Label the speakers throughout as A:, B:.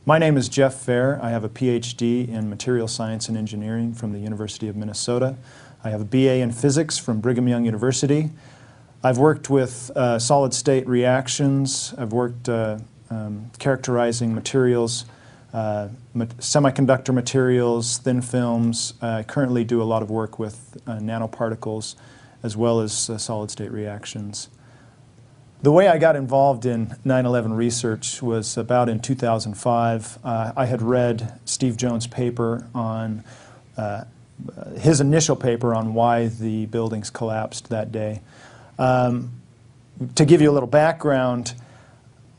A: My name is Jeff Fair. I have a PhD in Material Science and Engineering from the University of Minnesota. I have a BA in Physics from Brigham Young University. I've worked with solid-state reactions. I've worked characterizing materials, semiconductor materials, thin films. I currently do a lot of work with nanoparticles as well as solid-state reactions. The way I got involved in 9/11 research was about in 2005. I had read Steve Jones' paper on, his initial paper on why the buildings collapsed that day. To give you a little background,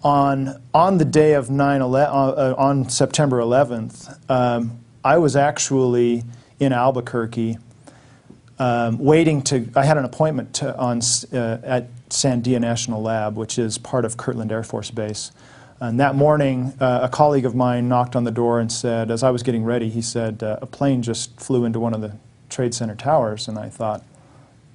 A: on the day of 9/11, on September 11th, I was actually in Albuquerque waiting to, I had an appointment at Sandia National Lab, which is part of Kirtland Air Force Base. And that morning, a colleague of mine knocked on the door and said, as I was getting ready, he said, a plane just flew into one of the Trade Center towers. And I thought,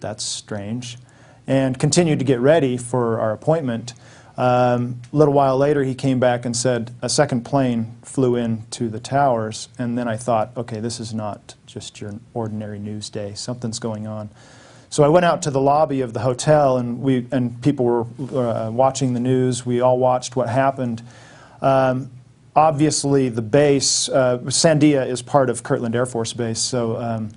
A: that's strange. And continued to get ready for our appointment. A little while later, he came back and said, a second plane flew into the towers. And then I thought, okay, this is not just your ordinary news day. Something's going on. So I went out to the lobby of the hotel, and people were watching the news. We all watched what happened. Obviously, the base, Sandia is part of Kirtland Air Force Base, so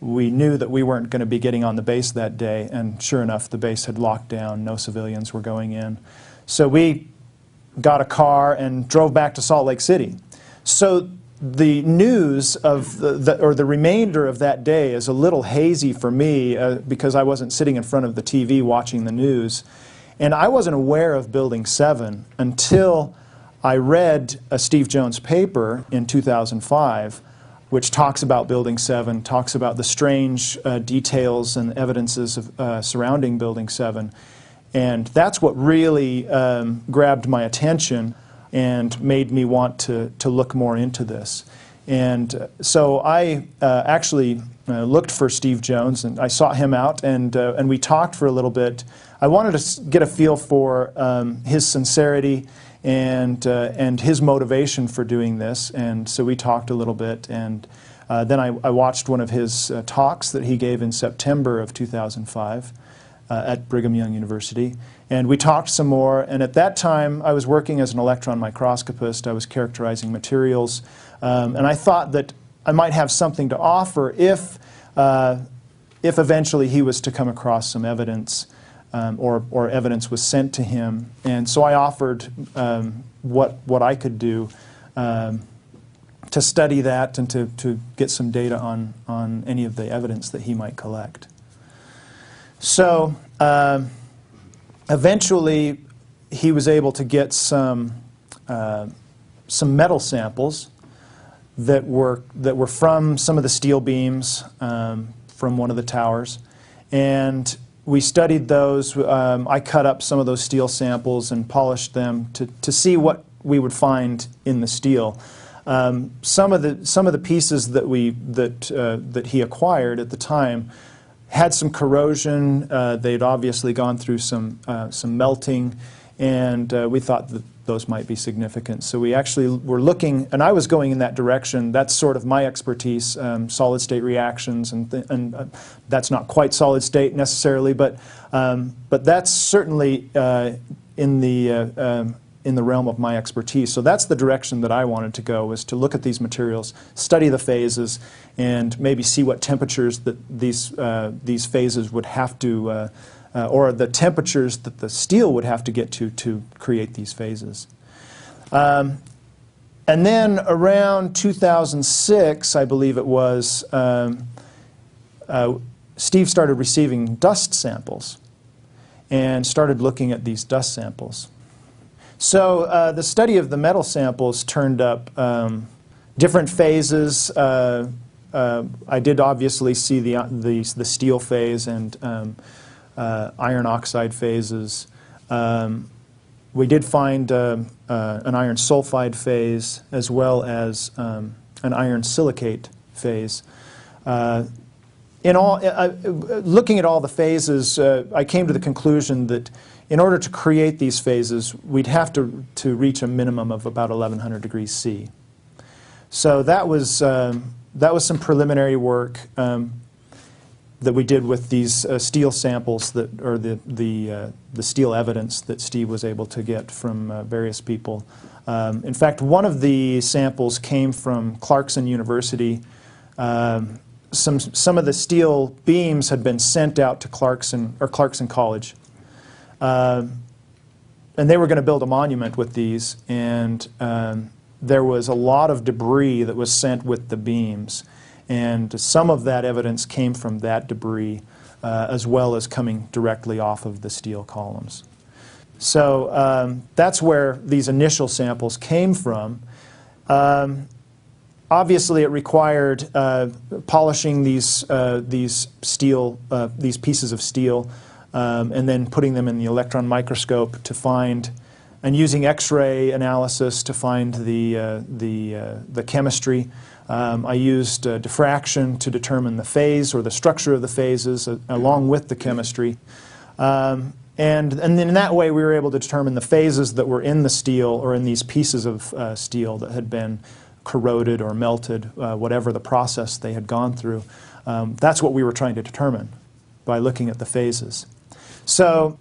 A: we knew that we weren't going to be getting on the base that day, and sure enough, the base had locked down. No civilians were going in. So we got a car and drove back to Salt Lake City. So the news of the remainder of that day is a little hazy for me because I wasn't sitting in front of the TV watching the news. And I wasn't aware of Building 7 until I read a Steve Jones paper in 2005 which talks about Building 7, talks about the strange details and evidences of, surrounding Building 7. And that's what really grabbed my attention and made me want to look more into this. And so I actually looked for Steve Jones, and I sought him out, and we talked for a little bit. I wanted to get a feel for his sincerity and his motivation for doing this, and so we talked a little bit, and then I watched one of his talks that he gave in September of 2005 at Brigham Young University. And we talked some more, and at that time I was working as an electron microscopist. I was characterizing materials, and I thought that I might have something to offer if eventually he was to come across some evidence or evidence was sent to him. And so I offered what I could do to study that and to get some data on any of the evidence that he might collect. So eventually, he was able to get some metal samples that were from some of the steel beams from one of the towers, and we studied those. I cut up some of those steel samples and polished them to see what we would find in the steel. Some of the pieces that he acquired at the time had some corrosion. They'd obviously gone through some melting, and we thought that those might be significant. So we actually were looking, and I was going in that direction. That's sort of my expertise, solid-state reactions, and that's not quite solid-state necessarily, but that's certainly in the realm of my expertise. So that's the direction that I wanted to go, was to look at these materials, study the phases, and maybe see what temperatures that these phases would have to, or the temperatures that the steel would have to get to create these phases. And then around 2006, I believe it was, Steve started receiving dust samples and started looking at these dust samples. So the study of the metal samples turned up different phases. I did obviously see the steel phase and iron oxide phases. We did find an iron sulfide phase as well as an iron silicate phase. Looking at all the phases, I came to the conclusion that in order to create these phases, we'd have to reach a minimum of about 1100 degrees C. So that was some preliminary work that we did with these steel samples that, or the steel evidence that Steve was able to get from various people. In fact, one of the samples came from Clarkson University. Some of the steel beams had been sent out to Clarkson College, and they were going to build a monument with these, and there was a lot of debris that was sent with the beams, and some of that evidence came from that debris as well as coming directly off of the steel columns. So that's where these initial samples came from. Obviously, it required polishing these pieces of steel and then putting them in the electron microscope to find, and using X-ray analysis to find the chemistry. I used diffraction to determine the phase or the structure of the phases along with the chemistry. And then in that way, we were able to determine the phases that were in the steel or in these pieces of steel that had been corroded or melted, whatever the process they had gone through. That's what we were trying to determine by looking at the phases. So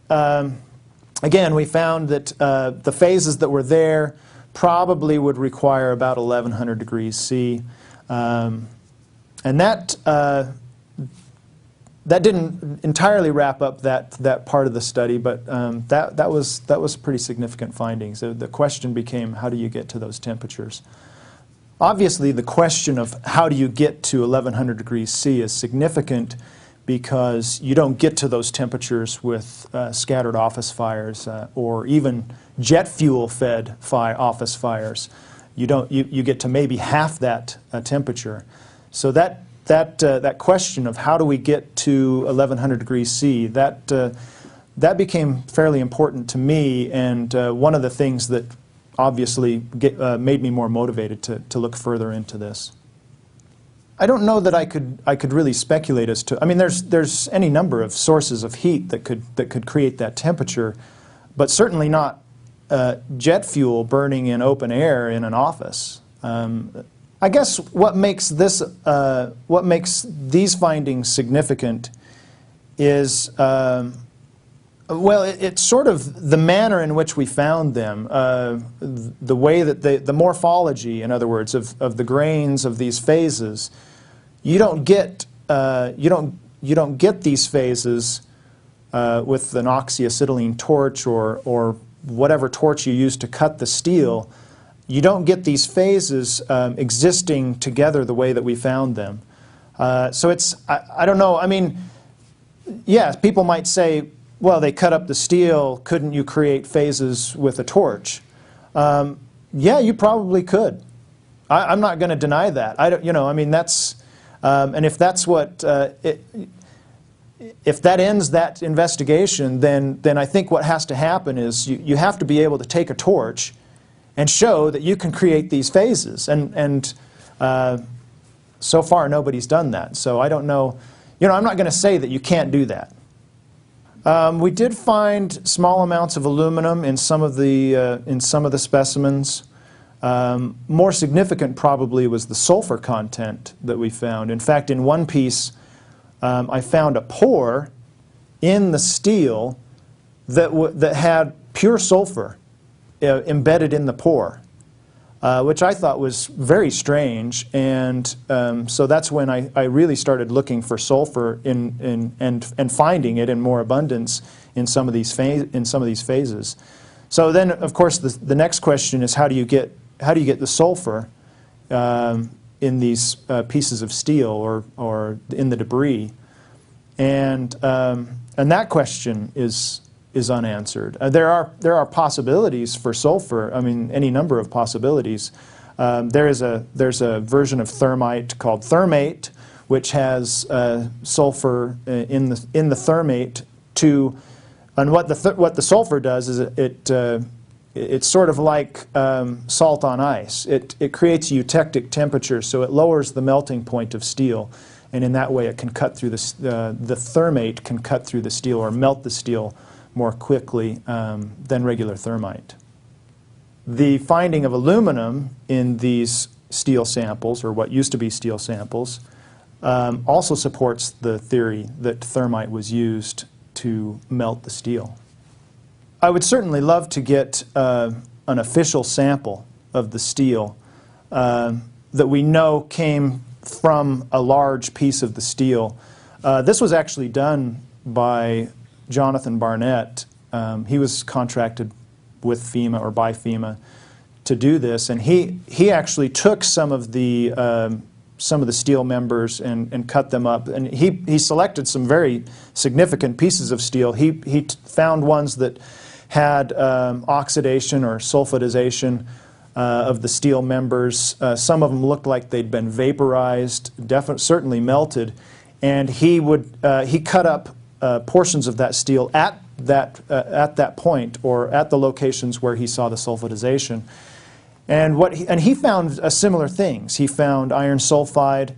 A: again, we found that the phases that were there probably would require about 1100 degrees C. And that didn't entirely wrap up that part of the study, but that was pretty significant findings. So the question became, how do you get to those temperatures? Obviously, the question of how do you get to 1100 degrees C is significant because you don't get to those temperatures with scattered office fires or even jet fuel-fed office fires. You get to maybe half that temperature. So that question of how do we get to 1100 degrees C, that became fairly important to me, and one of the things that obviously made me more motivated to look further into this. I don't know that I could really speculate as to. I mean, there's any number of sources of heat that could create that temperature, but certainly not jet fuel burning in open air in an office. I guess what makes these findings significant is well, it's sort of the manner in which we found them, the way that the morphology, in other words, of the grains of these phases. You don't get these phases with an oxyacetylene torch or whatever torch you use to cut the steel. You don't get these phases existing together the way that we found them. So it's I don't know. I mean, yes, people might say, well, they cut up the steel, couldn't you create phases with a torch? Yeah, you probably could. I'm not going to deny that. I mean, that's, and if that's what, if that ends that investigation, then I think what has to happen is you have to be able to take a torch and show that you can create these phases. And so far, nobody's done that. So I don't know. I'm not going to say that you can't do that. We did find small amounts of aluminum in some of the specimens. More significant probably was the sulfur content that we found. In fact, in one piece, I found a pore in the steel that had pure sulfur embedded in the pore, which I thought was very strange. And so that's when I really started looking for sulfur and finding it in more abundance in some of these phases. So then, of course, the next question is how do you get the sulfur in these pieces of steel or in the debris? And that question is unanswered. There are possibilities for sulfur. I mean, any number of possibilities. There's a version of thermite called thermate, which has sulfur in the thermate and what the sulfur does is it's sort of like salt on ice. It creates a eutectic temperature, so it lowers the melting point of steel, and in that way it can cut through the thermate can cut through the steel or melt the steel more quickly than regular thermite. The finding of aluminum in these steel samples, or what used to be steel samples, also supports the theory that thermite was used to melt the steel. I would certainly love to get an official sample of the steel that we know came from a large piece of the steel. This was actually done by Jonathan Barnett. He was contracted with FEMA or by FEMA to do this, and he actually took some of the steel members and cut them up, and he selected some very significant pieces of steel. He found ones that had oxidation or sulfidization of the steel members. Some of them looked like they'd been vaporized, certainly melted, and he cut up portions of that steel at that point, or at the locations where he saw the sulfidization. And he found similar things. He found iron sulfide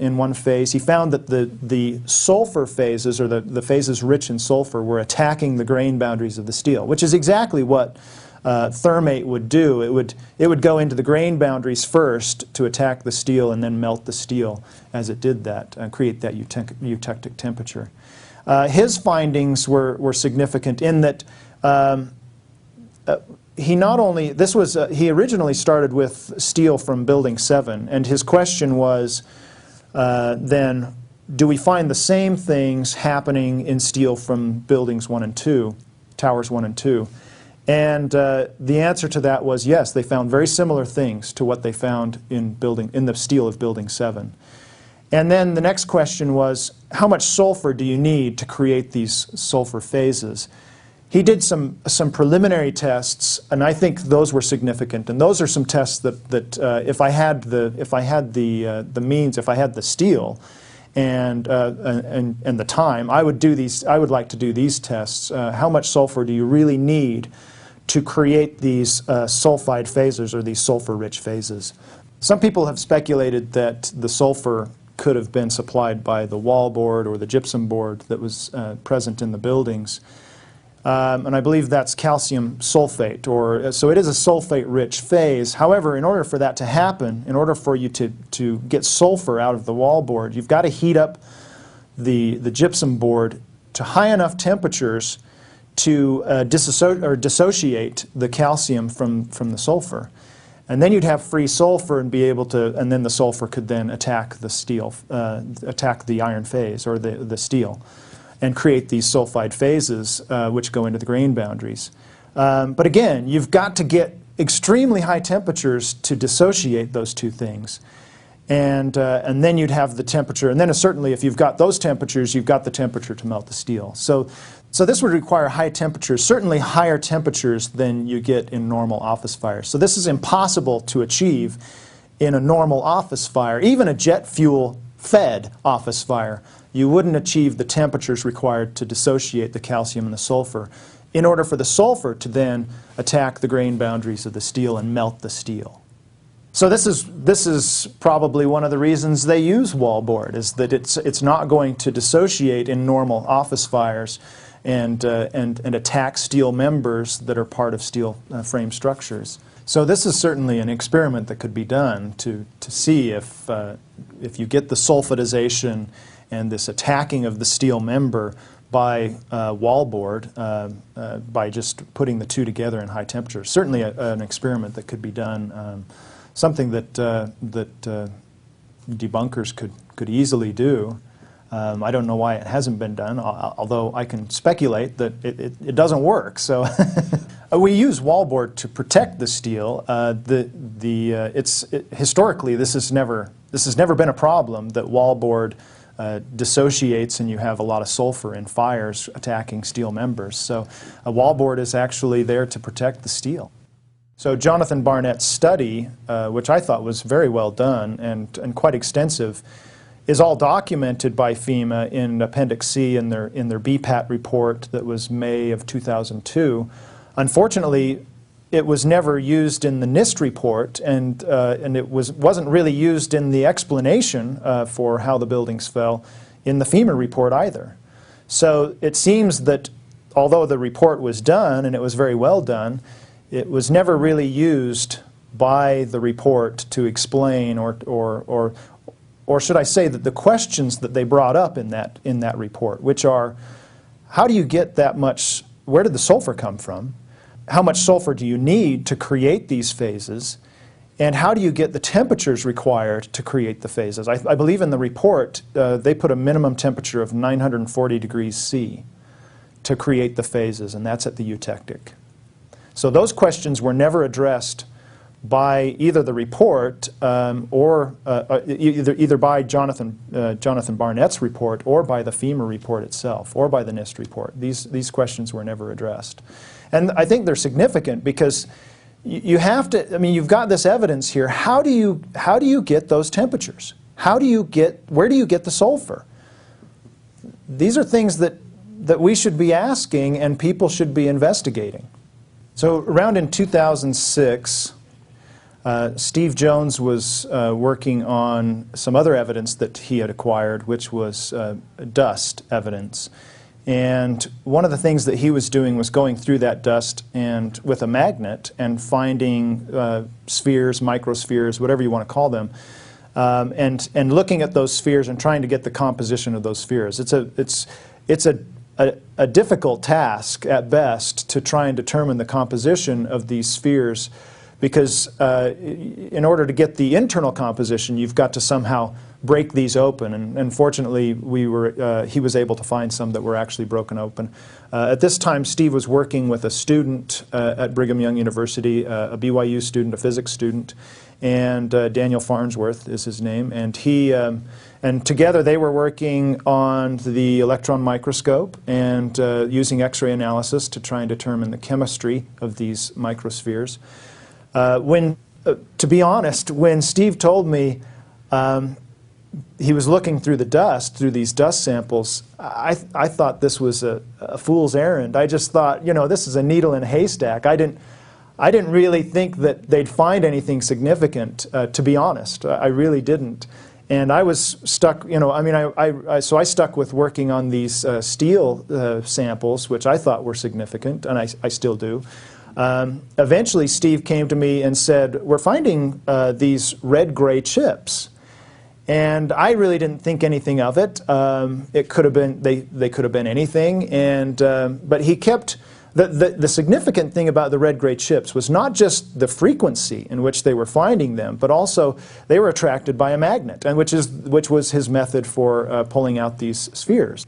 A: in one phase. He found that the sulfur phases, or the phases rich in sulfur, were attacking the grain boundaries of the steel, which is exactly what thermate would do. It would go into the grain boundaries first to attack the steel and then melt the steel as it did that, and create that eutectic temperature. His findings were significant in that he originally started with steel from Building 7, and his question was then, do we find the same things happening in steel from Buildings 1 and 2, Towers 1 and 2? And the answer to that was yes, they found very similar things to what they found in the steel of Building 7. And then the next question was, how much sulfur do you need to create these sulfur phases? He did some preliminary tests, and I think those were significant. And those are some tests that if I had the means, if I had the steel and the time, I would do these. I would like to do these tests. How much sulfur do you really need to create these sulfide phases, or these sulfur-rich phases? Some people have speculated that the sulfur could have been supplied by the wallboard or the gypsum board that was present in the buildings. And I believe that's calcium sulfate, so it is a sulfate-rich phase. However, in order for that to happen, in order for you to get sulfur out of the wallboard, you've got to heat up the gypsum board to high enough temperatures to dissociate the calcium from the sulfur. And then you'd have free sulfur and be able to, and then the sulfur could then attack the steel, attack the iron phase or the steel, and create these sulfide phases which go into the grain boundaries. But again, you've got to get extremely high temperatures to dissociate those two things. And then you'd have the temperature, and then certainly if you've got those temperatures, you've got the temperature to melt the steel. So this would require high temperatures, certainly higher temperatures than you get in normal office fires. So this is impossible to achieve in a normal office fire. Even a jet fuel-fed office fire, you wouldn't achieve the temperatures required to dissociate the calcium and the sulfur in order for the sulfur to then attack the grain boundaries of the steel and melt the steel. So this is probably one of the reasons they use wallboard, is that it's not going to dissociate in normal office fires and attack steel members that are part of steel frame structures. So this is certainly an experiment that could be done to see if you get the sulfidization and this attacking of the steel member by wallboard, by just putting the two together in high temperatures. Certainly an experiment that could be done, something that debunkers could easily do. I don't know why it hasn't been done, although I can speculate that it doesn't work. So we use wallboard to protect the steel. Historically, this has never been a problem, that wallboard dissociates and you have a lot of sulfur in fires attacking steel members. So a wallboard is actually there to protect the steel. So Jonathan Barnett's study, which I thought was very well done and quite extensive, is all documented by FEMA in Appendix C in their BPAT report that was May of 2002. Unfortunately, it was never used in the NIST report, and it wasn't really used in the explanation for how the buildings fell in the FEMA report either. So it seems that although the report was done, and it was very well done, it was never really used by the report to explain or should I say that the questions that they brought up in that report, which are, how do you get that much, where did the sulfur come from? How much sulfur do you need to create these phases? And how do you get the temperatures required to create the phases? I believe in the report they put a minimum temperature of 940 degrees C to create the phases, and that's at the eutectic. So those questions were never addressed by either the report or either by Jonathan Barnett's report or by the FEMA report itself or by the NIST report. These questions were never addressed. And I think they're significant because you have to, I mean, you've got this evidence here. How do you get those temperatures? Where do you get the sulfur? These are things that we should be asking and people should be investigating. So around in 2006, Steve Jones was working on some other evidence that he had acquired, which was dust evidence. And one of the things that he was doing was going through that dust and with a magnet and finding spheres, microspheres, whatever you want to call them, and looking at those spheres and trying to get the composition of those spheres. It's a difficult task at best to try and determine the composition of these spheres, because in order to get the internal composition, you've got to somehow break these open. And fortunately, he was able to find some that were actually broken open. At this time, Steve was working with a student at Brigham Young University, a BYU student, a physics student, and Daniel Farnsworth is his name. And and together they were working on the electron microscope and using X-ray analysis to try and determine the chemistry of these microspheres. To be honest, when Steve told me he was looking through the dust, through these dust samples, I thought this was a fool's errand. I just thought, you know, this is a needle in a haystack. I didn't really think that they'd find anything significant, to be honest. I really didn't. And I was stuck, you know, I mean, so I stuck with working on these steel samples, which I thought were significant, and I still do. Eventually, Steve came to me and said, we're finding these red-gray chips. And I really didn't think anything of it. It could have been, they could have been anything. And, but he kept, the significant thing about the red-gray chips was not just the frequency in which they were finding them, but also they were attracted by a magnet, and which was his method for pulling out these spheres.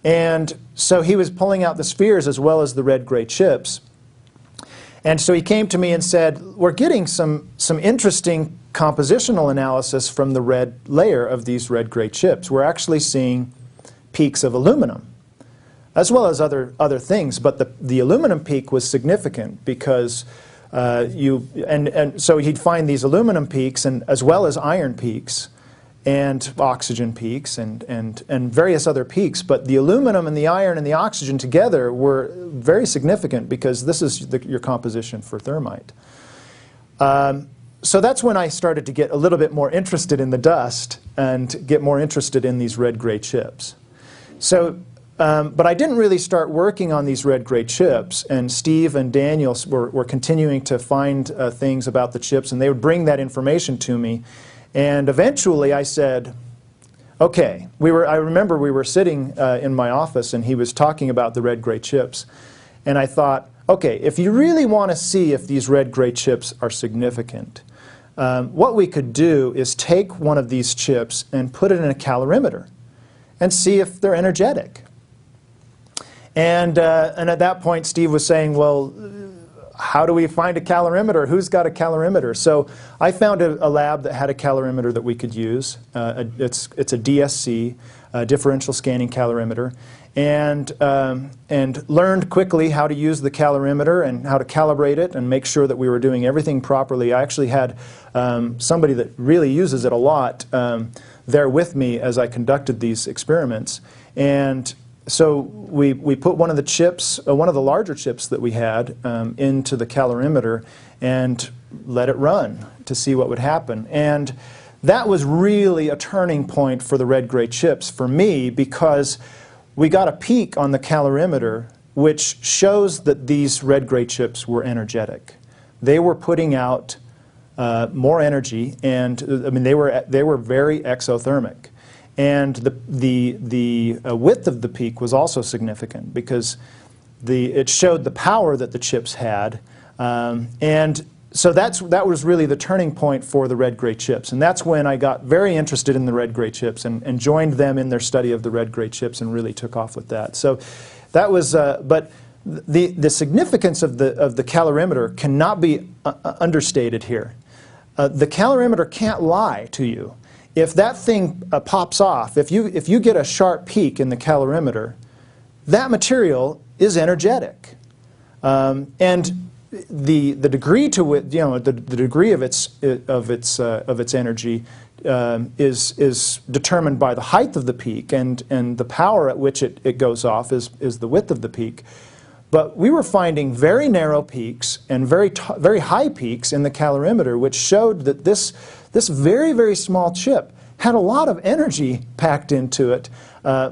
A: And so he was pulling out the spheres as well as the red-gray chips. And so he came to me and said, we're getting some interesting compositional analysis from the red layer of these red-gray chips. We're actually seeing peaks of aluminum, as well as other things. But the aluminum peak was significant because so he'd find these aluminum peaks and as well as iron peaks and oxygen peaks and various other peaks. But the aluminum and the iron and the oxygen together were very significant because this is your composition for thermite. So that's when I started to get a little bit more interested in the dust and get more interested in these red-gray chips. So, but I didn't really start working on these red-gray chips, and Steve and Daniel were continuing to find things about the chips, and they would bring that information to me. And eventually I said, okay, I remember we were sitting in my office and he was talking about the red-gray chips. And I thought, okay, if you really want to see if these red-gray chips are significant, what we could do is take one of these chips and put it in a calorimeter and see if they're energetic. And at that point Steve was saying, well, how do we find a calorimeter? Who's got a calorimeter? So I found a lab that had a calorimeter that we could use. It's a DSC, differential scanning calorimeter, and learned quickly how to use the calorimeter and how to calibrate it and make sure that we were doing everything properly. I actually had somebody that really uses it a lot there with me as I conducted these experiments. And so we put one of the chips, one of the larger chips that we had, into the calorimeter and let it run to see what would happen. And that was really a turning point for the red-gray chips for me, because we got a peak on the calorimeter which shows that these red-gray chips were energetic. They were putting out more energy, and I mean they were very exothermic. And the width of the peak was also significant because it showed the power that the chips had, and so that was really the turning point for the red-gray chips. And that's when I got very interested in the red-gray chips and joined them in their study of the red-gray chips and really took off with that. So that was, but the significance of the calorimeter cannot be understated here. The calorimeter can't lie to you. If that thing pops off, if you get a sharp peak in the calorimeter, that material is energetic, and the degree to it, the degree of its energy is determined by the height of the peak, and the power at which it goes off is the width of the peak. But we were finding very narrow peaks and very high peaks in the calorimeter, which showed that this very, very small chip had a lot of energy packed into it,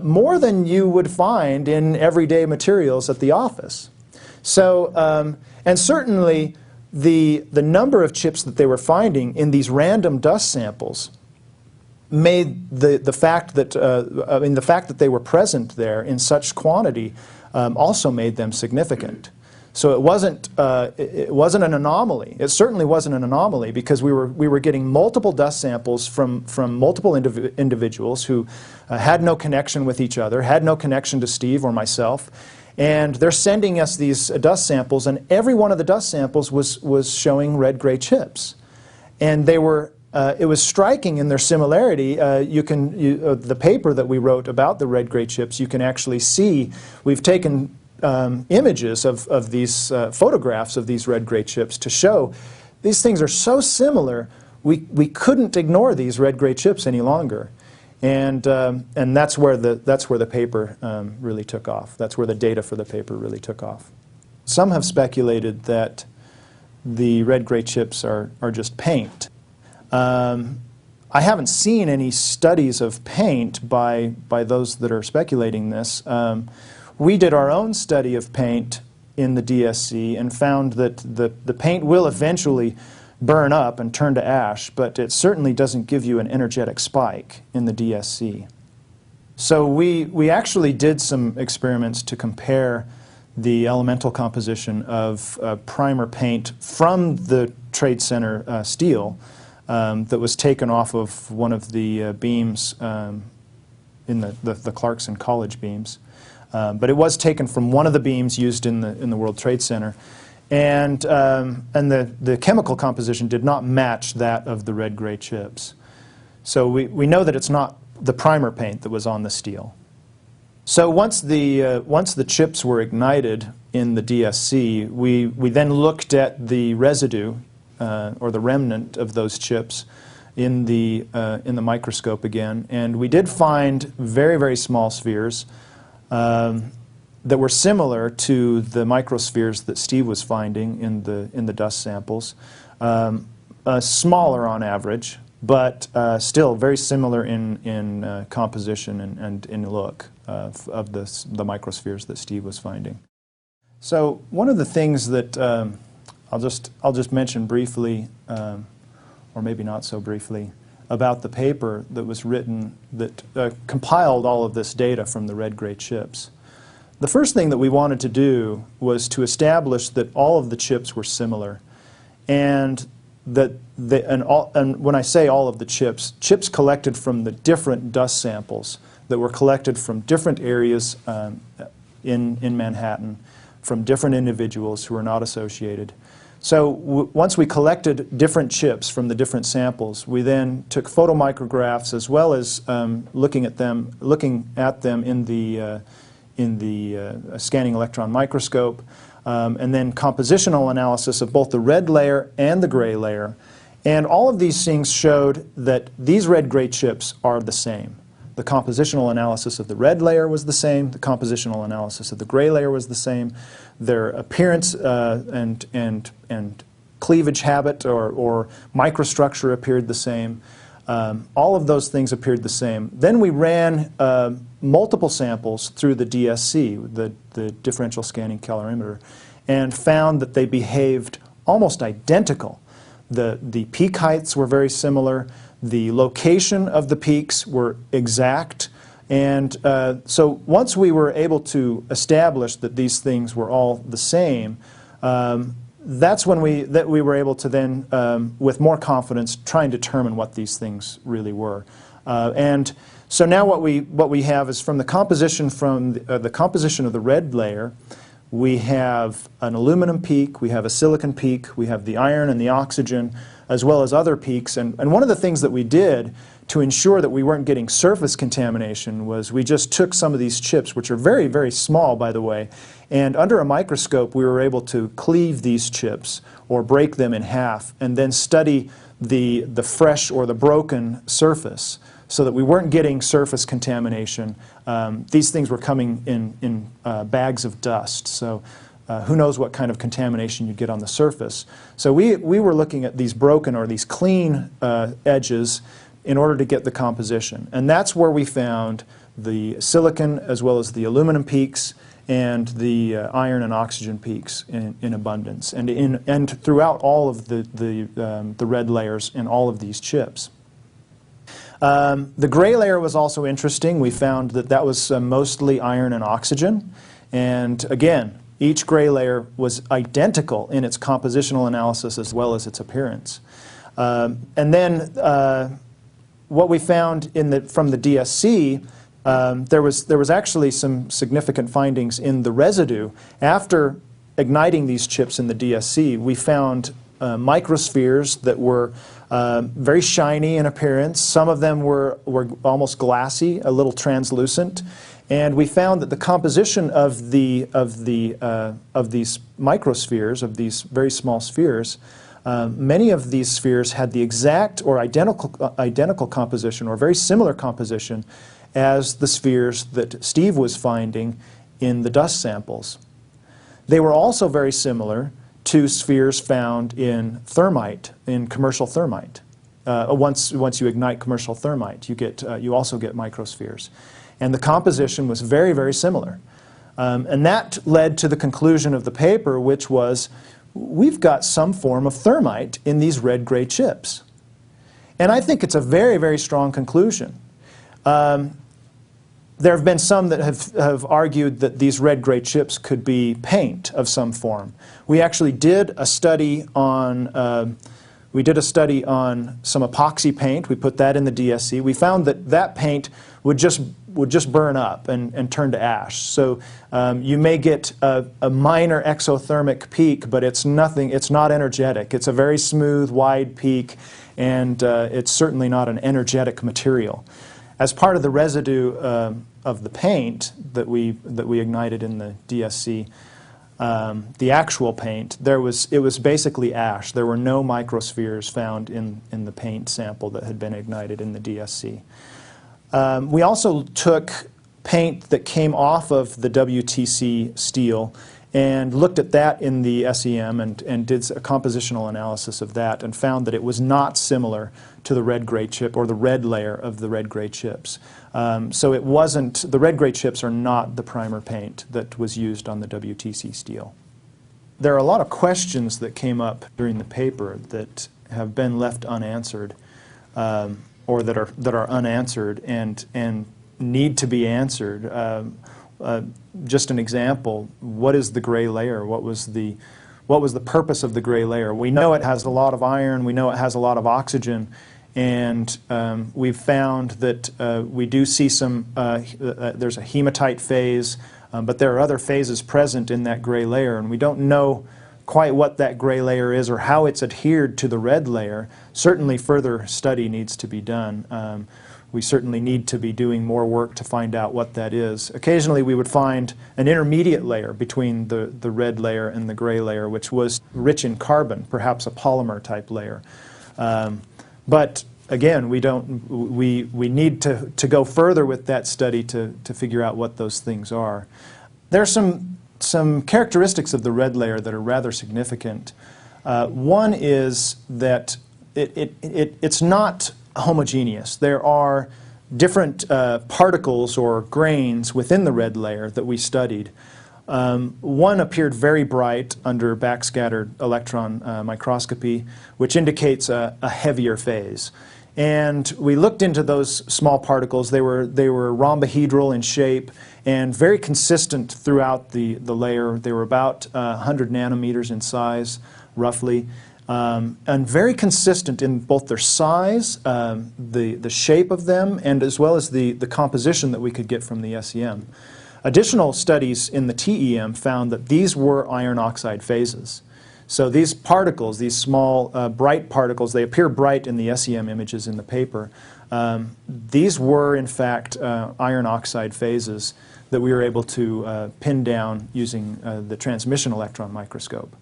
A: more than you would find in everyday materials at the office. So, and certainly the number of chips that they were finding in these random dust samples made the fact that the fact that they were present there in such quantity also made them significant. So it wasn't an anomaly. It certainly wasn't an anomaly because we were getting multiple dust samples from multiple individuals who had no connection with each other, had no connection to Steve or myself, and they're sending us these dust samples, and every one of the dust samples was showing red-gray chips, and they were. It was striking in their similarity. The paper that we wrote about the red-gray chips, you can actually see we've taken images of these photographs of these red-gray chips to show these things are so similar we couldn't ignore these red-gray chips any longer, and that's where the paper really took off. That's where the data for the paper really took off. Some have speculated that the red-gray chips are just paint. I haven't seen any studies of paint by those that are speculating this. We did our own study of paint in the DSC and found that the paint will eventually burn up and turn to ash, but it certainly doesn't give you an energetic spike in the DSC. So we actually did some experiments to compare the elemental composition of primer paint from the Trade Center steel that was taken off of one of the beams in the Clarkson College beams. But it was taken from one of the beams used in the World Trade Center, and the chemical composition did not match that of the red-gray chips. So we know that it's not the primer paint that was on the steel. So once the chips were ignited in the DSC, we then looked at the residue or the remnant of those chips in the microscope again, and we did find very, very small spheres that were similar to the microspheres that Steve was finding in the dust samples. Smaller on average, but still very similar in composition and in look of the microspheres that Steve was finding. So one of the things that I'll just mention briefly, or maybe not so briefly, about the paper that was written that compiled all of this data from the red-gray chips. The first thing that we wanted to do was to establish that all of the chips were similar, and that and when I say all of the chips collected from the different dust samples that were collected from different areas in Manhattan, from different individuals who are not associated. So once we collected different chips from the different samples, we then took photomicrographs as well as looking at them in the scanning electron microscope, and then compositional analysis of both the red layer and the gray layer. And all of these things showed that these red-gray chips are the same. The compositional analysis of the red layer was the same. The compositional analysis of the gray layer was the same. Their appearance and cleavage habit or microstructure appeared the same. All of those things appeared the same. Then we ran multiple samples through the DSC, the differential scanning calorimeter, and found that they behaved almost identical. The peak heights were very similar. The location of the peaks were exact. And so once we were able to establish that these things were all the same, that's when we were able to then, with more confidence, try and determine what these things really were. And so now what we have is from the composition of the red layer, we have an aluminum peak, we have a silicon peak, we have the iron and the oxygen, as well as other peaks. And one of the things that we did to ensure that we weren't getting surface contamination was we just took some of these chips, which are very, very small, by the way, and under a microscope we were able to cleave these chips or break them in half and then study the fresh or the broken surface so that we weren't getting surface contamination. These things were coming in bags of dust, so who knows what kind of contamination you'd get on the surface. So we were looking at these broken or these clean edges in order to get the composition. And that's where we found the silicon as well as the aluminum peaks and the iron and oxygen peaks in abundance and throughout all of the red layers in all of these chips. The gray layer was also interesting. We found that that was mostly iron and oxygen. And again, each gray layer was identical in its compositional analysis as well as its appearance. And then what we found from the DSC, there was actually some significant findings in the residue. After igniting these chips in the DSC, we found microspheres that were very shiny in appearance. Some of them were almost glassy, a little translucent. And we found that the composition of these microspheres, of these very small spheres, many of these spheres had the exact or identical composition or very similar composition as the spheres that Steve was finding in the dust samples. They were also very similar to spheres found in thermite, in commercial thermite. Once you ignite commercial thermite, you also get microspheres. And the composition was very, very similar. And that led to the conclusion of the paper, which was, we've got some form of thermite in these red-gray chips. And I think it's a very, very strong conclusion. There have been some that have argued that these red-gray chips could be paint of some form. We actually did a study on some epoxy paint. We put that in the DSC. We found that that paint would just burn up and turn to ash. So you may get a minor exothermic peak, but it's not energetic. It's a very smooth, wide peak, and it's certainly not an energetic material. As part of the residue of the paint that we ignited in the DSC, the actual paint, it was basically ash. There were no microspheres found in the paint sample that had been ignited in the DSC. We also took paint that came off of the WTC steel and looked at that in the SEM and did a compositional analysis of that and found that it was not similar to the red-gray chip or the red layer of the red-gray chips. So it wasn't, the red-gray chips are not the primer paint that was used on the WTC steel. There are a lot of questions that came up during the paper that have been left unanswered or that are unanswered and need to be answered. Just an example, what is the gray layer? What was the purpose of the gray layer? We know it has a lot of iron, we know it has a lot of oxygen, and we've found that we do see there's a hematite phase, but there are other phases present in that gray layer, and we don't know quite what that gray layer is or how it's adhered to the red layer. Certainly further study needs to be done. We certainly need to be doing more work to find out what that is. Occasionally we would find an intermediate layer between the red layer and the gray layer, which was rich in carbon, perhaps a polymer type layer. But again, we need to go further with that study to figure out what those things are. There are some characteristics of the red layer that are rather significant. One is that it's not homogeneous. There are different particles or grains within the red layer that we studied. One appeared very bright under backscattered electron microscopy, which indicates a heavier phase. And we looked into those small particles. They were rhombohedral in shape and very consistent throughout the layer. They were about 100 nanometers in size, roughly, and very consistent in both their size, the shape of them, and as well as the composition that we could get from the SEM. Additional studies in the TEM found that these were iron oxide phases. So these particles, these small bright particles, they appear bright in the SEM images in the paper. These were in fact iron oxide phases that we were able to pin down using the transmission electron microscope.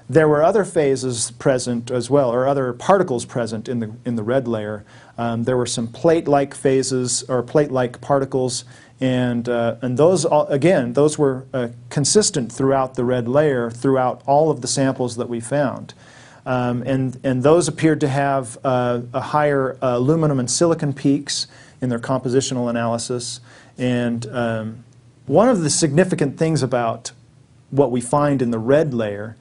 A: There were other phases present as well, or other particles present in the red layer. There were some plate-like phases or plate-like particles, and those, again, those were consistent throughout the red layer, throughout all of the samples that we found. And those appeared to have a higher aluminum and silicon peaks in their compositional analysis. And one of the significant things about what we find in the red layer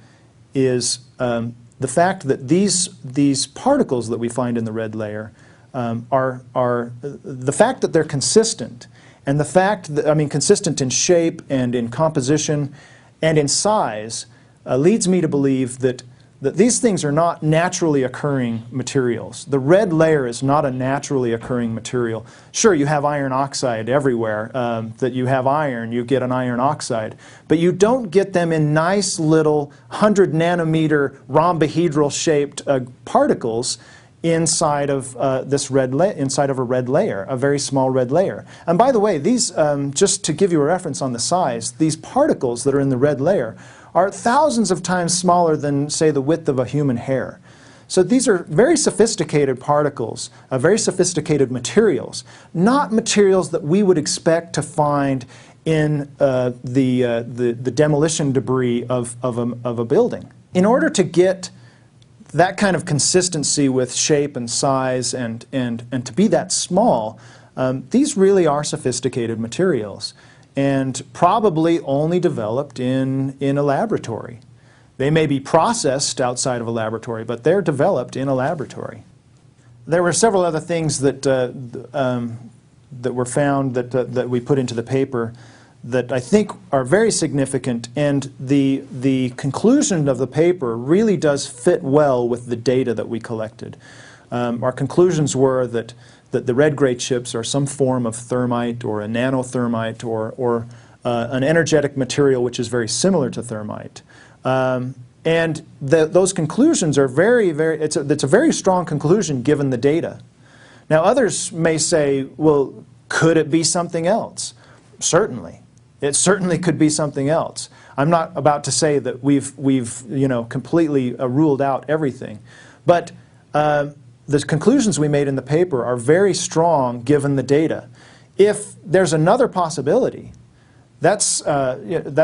A: is the fact that these particles that we find in the red layer are the fact that they're consistent, and the fact that, I mean, consistent in shape and in composition and in size leads me to believe that these things are not naturally occurring materials. The red layer is not a naturally occurring material. Sure, you have iron oxide everywhere. That you have iron, you get an iron oxide. But you don't get them in nice little 100 nanometer rhombohedral shaped particles inside of inside of a red layer, a very small red layer. And by the way, these, just to give you a reference on the size, these particles that are in the red layer are thousands of times smaller than, say, the width of a human hair. So these are very sophisticated particles, very sophisticated materials, not materials that we would expect to find in the demolition debris of a building. In order to get that kind of consistency with shape and size and to be that small, these really are sophisticated materials, and probably only developed in a laboratory. They may be processed outside of a laboratory, but they're developed in a laboratory. There were several other things that were found that we put into the paper that I think are very significant, and the conclusion of the paper really does fit well with the data that we collected. Our conclusions were that the red-gray chips are some form of thermite or a nanothermite or an energetic material which is very similar to thermite. And those conclusions are it's a very strong conclusion given the data. Now others may say, well, could it be something else? Certainly. It certainly could be something else. I'm not about to say that we've completely ruled out everything. But the conclusions we made in the paper are very strong given the data. If there's another possibility, that's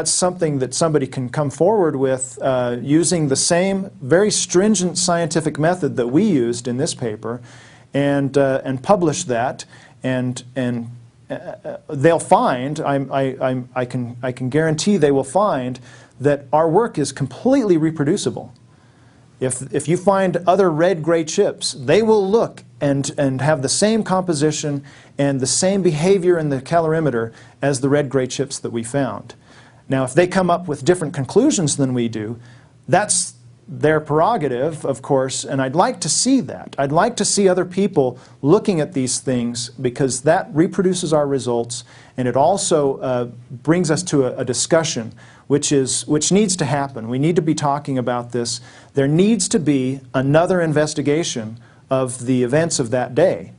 A: something that somebody can come forward with using the same very stringent scientific method that we used in this paper, and publish that, and they'll find, I can guarantee they will find that our work is completely reproducible. If you find other red-gray chips, they will look and have the same composition and the same behavior in the calorimeter as the red-gray chips that we found. Now, if they come up with different conclusions than we do, that's their prerogative, of course, and I'd like to see that. I'd like to see other people looking at these things, because that reproduces our results, and it also brings us to a discussion which needs to happen. We need to be talking about this. There needs to be another investigation of the events of that day.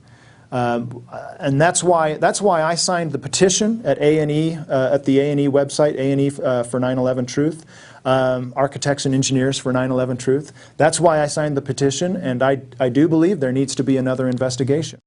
A: And that's why I signed the petition at A&E, at the A&E website, A&E for 9/11 Truth, Architects and Engineers for 9/11 Truth. That's why I signed the petition, and I do believe there needs to be another investigation.